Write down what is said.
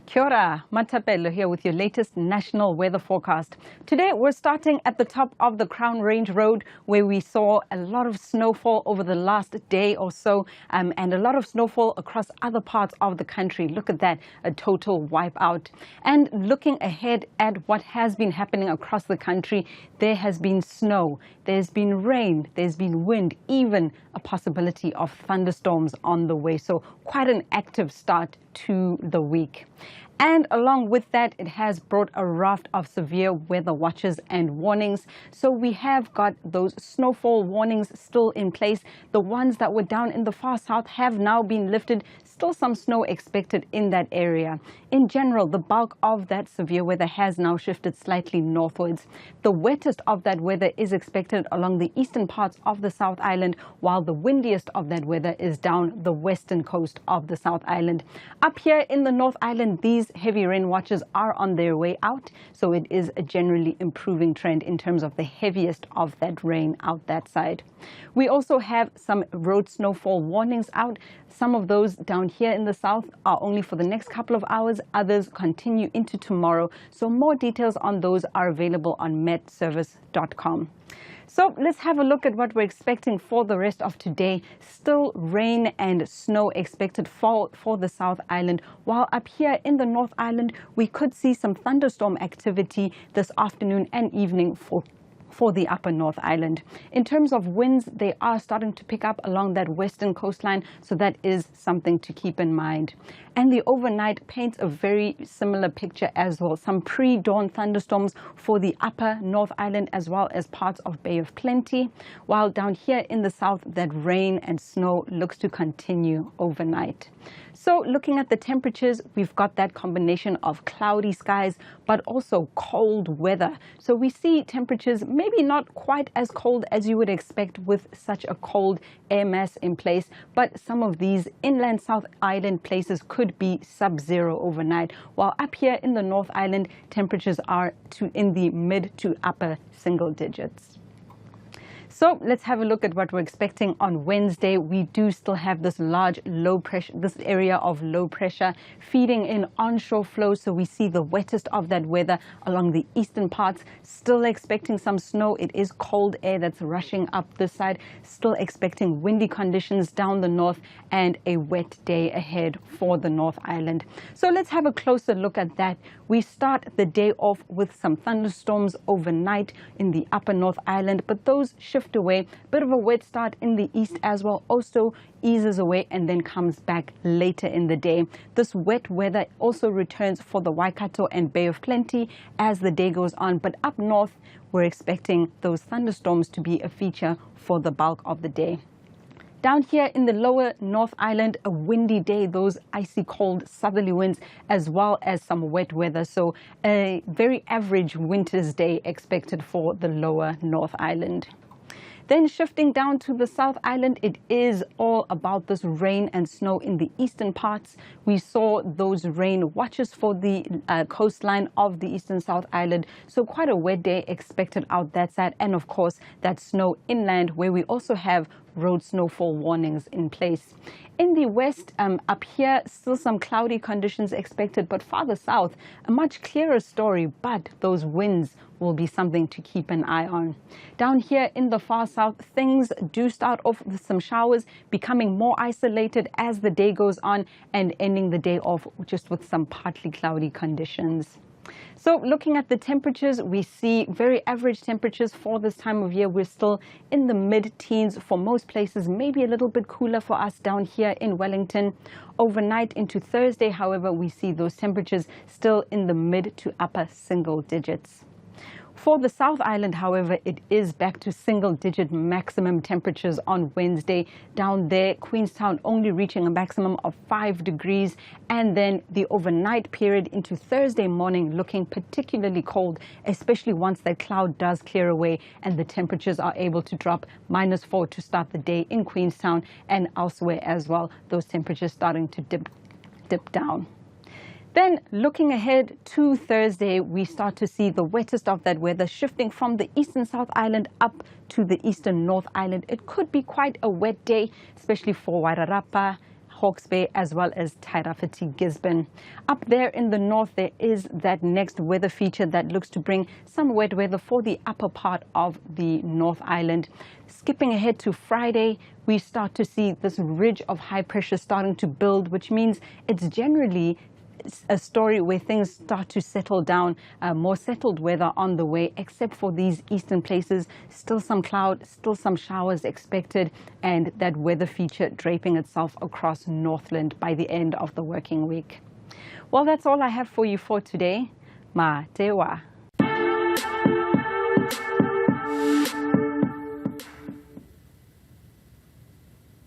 Kia ora, Matapelo here with your latest national weather forecast. Today we're starting at the top of the Crown Range Road where we saw a lot of snowfall over the last day or so and a lot of snowfall across other parts of the country. Look at that, a total wipeout. And looking ahead at what has been happening across the country, there has been snow, there's been rain, there's been wind, even a possibility of thunderstorms on the way. So quite an active start to the week. And along with that, it has brought a raft of severe weather watches and warnings. So we have got those snowfall warnings still in place. The ones that were down in the far south have now been lifted. Still some snow expected in that area. In general, the bulk of that severe weather has now shifted slightly northwards. The wettest of that weather is expected along the eastern parts of the South Island, while the windiest of that weather is down the western coast of the South Island. Up here in the North Island, these heavy rain watches are on their way out, so it is a generally improving trend in terms of the heaviest of that rain out that side. We also have some road snowfall warnings out. Some of those down here in the south are only for the next couple of hours, others continue into tomorrow. So more details on those are available on metservice.com. So let's have a look at what we're expecting for the rest of today. Still rain and snow expected for the South Island, while up here in the North Island, we could see some thunderstorm activity this afternoon and evening for the upper North Island. In terms of winds, they are starting to pick up along that western coastline, so that is something to keep in mind. And the overnight paints a very similar picture as well. Some pre-dawn thunderstorms for the upper North Island as well as parts of Bay of Plenty, while down here in the south, that rain and snow looks to continue overnight. So looking at the temperatures, we've got that combination of cloudy skies, but also cold weather. So we see temperatures maybe not quite as cold as you would expect with such a cold air mass in place, but some of these inland South Island places could be sub-zero overnight, while up here in the North Island, temperatures are in the mid to upper single digits. So let's have a look at what we're expecting on Wednesday. We do still have this large low pressure, this area of low pressure feeding in onshore flow. So we see the wettest of that weather along the eastern parts. Still expecting some snow. It is cold air that's rushing up this side. Still expecting windy conditions down the north and a wet day ahead for the North Island. So let's have a closer look at that. We start the day off with some thunderstorms overnight in the upper North Island, but those shift away. Bit of a wet start in the east as well, also eases away and then comes back later in the day. This wet weather also returns for the Waikato and Bay of Plenty as the day goes on, but up north we're expecting those thunderstorms to be a feature for the bulk of the day. Down here in the lower North Island, a windy day, those icy cold southerly winds, as well as some wet weather. So a very average winter's day expected for the lower North Island. Then shifting down to the South Island, it is all about this rain and snow in the eastern parts. We saw those rain watches for the coastline of the eastern South Island. So quite a wet day expected out that side. And of course, that snow inland where we also have road snowfall warnings in place. In the west, up here, still some cloudy conditions expected, but farther south, a much clearer story, but those winds will be something to keep an eye on. Down here in the far south, things do start off with some showers, becoming more isolated as the day goes on and ending the day off just with some partly cloudy conditions. So looking at the temperatures, we see very average temperatures for this time of year. We're still in the mid-teens for most places, maybe a little bit cooler for us down here in Wellington. Overnight into Thursday, however, we see those temperatures still in the mid to upper single digits. For the South Island, however, it is back to single-digit maximum temperatures on Wednesday. Down there, Queenstown only reaching a maximum of 5 degrees. And then the overnight period into Thursday morning looking particularly cold, especially once that cloud does clear away and the temperatures are able to drop -4 to start the day in Queenstown and elsewhere as well. Those temperatures starting to dip down. Then looking ahead to Thursday, we start to see the wettest of that weather shifting from the eastern South Island up to the eastern North Island. It could be quite a wet day, especially for Wairarapa, Hawke's Bay, as well as Tairafiti, Gisborne. Up there in the north, there is that next weather feature that looks to bring some wet weather for the upper part of the North Island. Skipping ahead to Friday, we start to see this ridge of high pressure starting to build, which means it's generally a story where things start to settle down, more settled weather on the way, except for these eastern places. Still some cloud, still some showers expected, and that weather feature draping itself across Northland by the end of the working week. Well, that's all I have for you for today. Ma te wa.